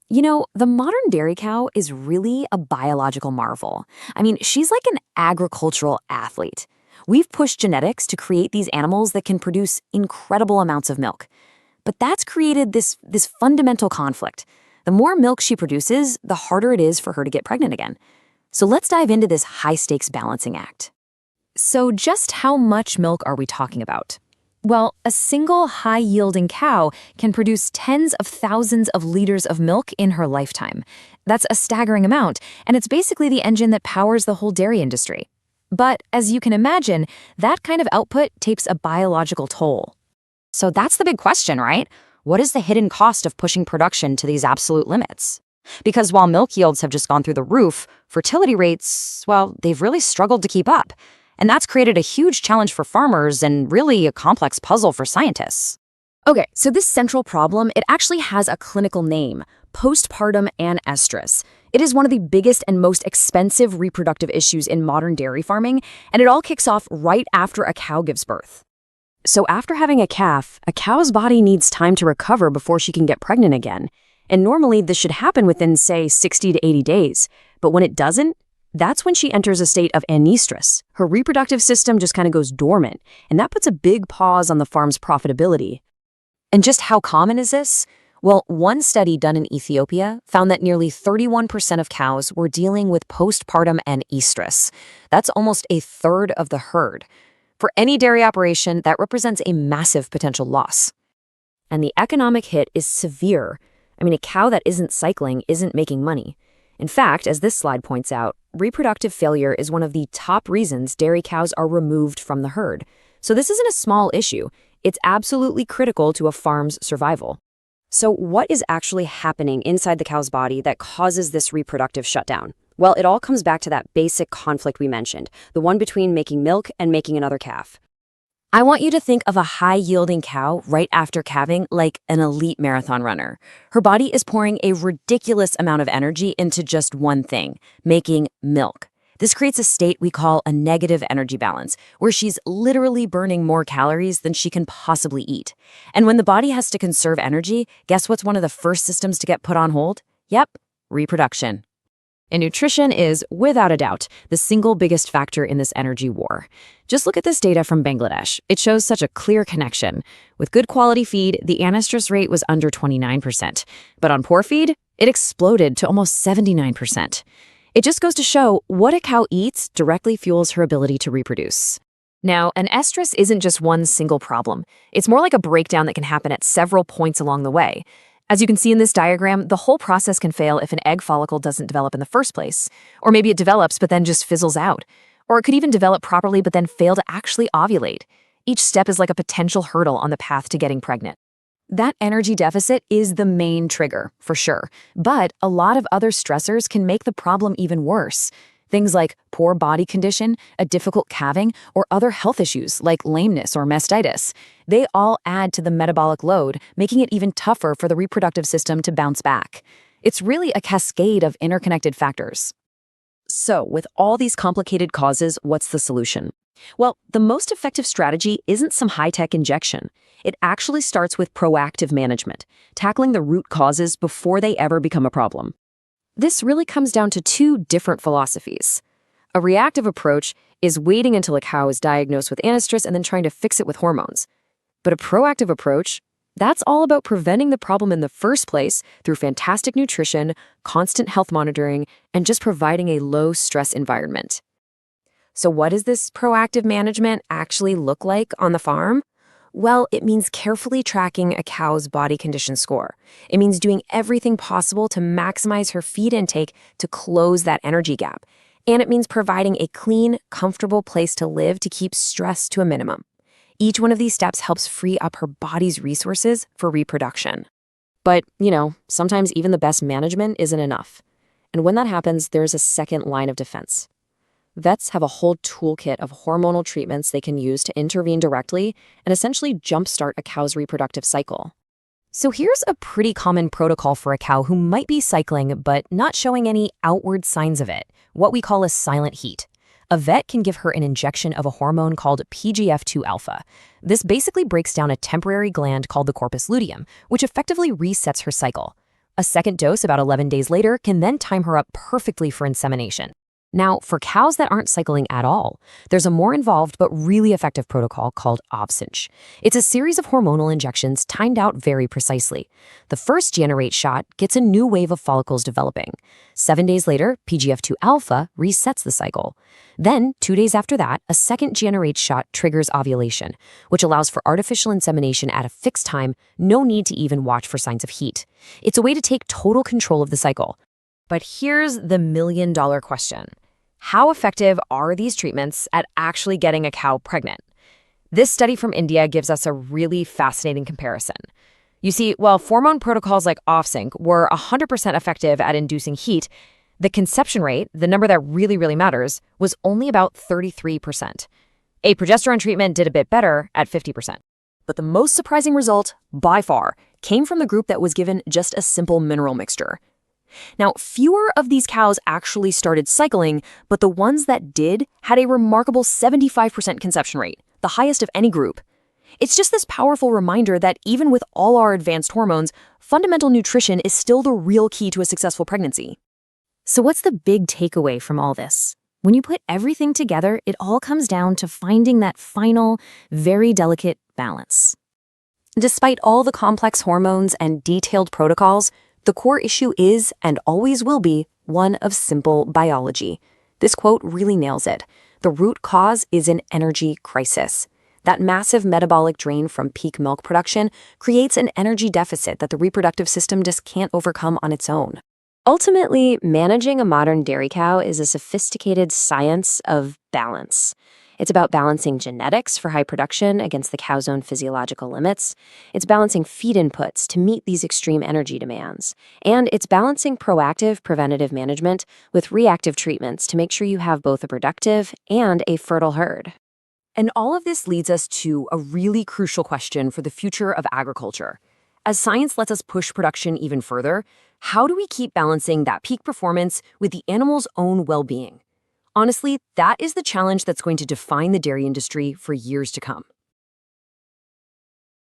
The modern dairy cow is really a biological marvel. I mean, she's like an agricultural athlete. We've pushed genetics to create these animals that can produce incredible amounts of milk. But that's created this fundamental conflict. The more milk she produces, the harder it is for her to get pregnant again. So let's dive into this high-stakes balancing act. So just how much milk are we talking about? Well, a single high-yielding cow can produce tens of thousands of liters of milk in her lifetime. That's a staggering amount, and it's basically the engine that powers the whole dairy industry. But as you can imagine, that kind of output takes a biological toll. So that's the big question, right? What is the hidden cost of pushing production to these absolute limits? Because while milk yields have just gone through the roof, fertility rates, well, they've really struggled to keep up. And that's created a huge challenge for farmers and really a complex puzzle for scientists. Okay, so this central problem, it actually has a clinical name, postpartum anestrus. It is one of the biggest and most expensive reproductive issues in modern dairy farming, and it all kicks off right after a cow gives birth. So after having a calf, a cow's body needs time to recover before she can get pregnant again. And normally this should happen within, say, 60 to 80 days. But when it doesn't, that's when she enters a state of anestrus. Her reproductive system just kind of goes dormant, and that puts a big pause on the farm's profitability. And just how common is this? Well, one study done in Ethiopia found that nearly 31% of cows were dealing with postpartum anestrus. That's almost a third of the herd. For any dairy operation, that represents a massive potential loss. And the economic hit is severe. I mean, a cow that isn't cycling isn't making money. In fact, as this slide points out, reproductive failure is one of the top reasons dairy cows are removed from the herd. So this isn't a small issue. It's absolutely critical to a farm's survival. So what is actually happening inside the cow's body that causes this reproductive shutdown? Well, it all comes back to that basic conflict we mentioned, the one between making milk and making another calf. I want you to think of a high-yielding cow right after calving like an elite marathon runner. Her body is pouring a ridiculous amount of energy into just one thing, making milk. This creates a state we call a negative energy balance, where she's literally burning more calories than she can possibly eat. And when the body has to conserve energy, guess what's one of the first systems to get put on hold? Yep, reproduction. And nutrition is, without a doubt, the single biggest factor in this energy war. Just look at this data from Bangladesh. It shows such a clear connection. With good quality feed, the anestrus rate was under 29%. But on poor feed, it exploded to almost 79%. It just goes to show what a cow eats directly fuels her ability to reproduce. Now, an estrus isn't just one single problem. It's more like a breakdown that can happen at several points along the way. As you can see in this diagram, the whole process can fail if an egg follicle doesn't develop in the first place. Or maybe it develops but then just fizzles out. Or it could even develop properly but then fail to actually ovulate. Each step is like a potential hurdle on the path to getting pregnant. That energy deficit is the main trigger, for sure. But a lot of other stressors can make the problem even worse. Things like poor body condition, a difficult calving, or other health issues like lameness or mastitis. They all add to the metabolic load, making it even tougher for the reproductive system to bounce back. It's really a cascade of interconnected factors. So, with all these complicated causes, what's the solution? Well, the most effective strategy isn't some high-tech injection. It actually starts with proactive management, tackling the root causes before they ever become a problem. This really comes down to two different philosophies. A reactive approach is waiting until a cow is diagnosed with anestrus and then trying to fix it with hormones. But a proactive approach, that's all about preventing the problem in the first place through fantastic nutrition, constant health monitoring, and just providing a low-stress environment. So what does this proactive management actually look like on the farm? Well, it means carefully tracking a cow's body condition score. It means doing everything possible to maximize her feed intake to close that energy gap. And it means providing a clean, comfortable place to live to keep stress to a minimum. Each one of these steps helps free up her body's resources for reproduction. But, sometimes even the best management isn't enough. And when that happens, there's a second line of defense. Vets have a whole toolkit of hormonal treatments they can use to intervene directly and essentially jumpstart a cow's reproductive cycle. So here's a pretty common protocol for a cow who might be cycling but not showing any outward signs of it, what we call a silent heat. A vet can give her an injection of a hormone called PGF2 alpha. This basically breaks down a temporary gland called the corpus luteum, which effectively resets her cycle. A second dose about 11 days later can then time her up perfectly for insemination. Now, for cows that aren't cycling at all, there's a more involved but really effective protocol called Ovsynch. It's a series of hormonal injections timed out very precisely. The first GnRH shot gets a new wave of follicles developing. 7 days later, PGF2 alpha resets the cycle. Then, 2 days after that, a second GnRH shot triggers ovulation, which allows for artificial insemination at a fixed time, no need to even watch for signs of heat. It's a way to take total control of the cycle. But here's the million-dollar question. How effective are these treatments at actually getting a cow pregnant? This study from India gives us a really fascinating comparison. You see, while hormone protocols like Ovsynch were 100% effective at inducing heat, the conception rate, the number that really matters, was only about 33%. A progesterone treatment did a bit better at 50%. But the most surprising result, by far, came from the group that was given just a simple mineral mixture. Now, fewer of these cows actually started cycling, but the ones that did had a remarkable 75% conception rate, the highest of any group. It's just this powerful reminder that even with all our advanced hormones, fundamental nutrition is still the real key to a successful pregnancy. So what's the big takeaway from all this? When you put everything together, it all comes down to finding that final, very delicate balance. Despite all the complex hormones and detailed protocols, the core issue is, and always will be, one of simple biology. This quote really nails it. The root cause is an energy crisis. That massive metabolic drain from peak milk production creates an energy deficit that the reproductive system just can't overcome on its own. Ultimately, managing a modern dairy cow is a sophisticated science of balance. It's about balancing genetics for high production against the cow's own physiological limits. It's balancing feed inputs to meet these extreme energy demands. And it's balancing proactive preventative management with reactive treatments to make sure you have both a productive and a fertile herd. And all of this leads us to a really crucial question for the future of agriculture. As science lets us push production even further, how do we keep balancing that peak performance with the animal's own well-being? Honestly, that is the challenge that's going to define the dairy industry for years to come.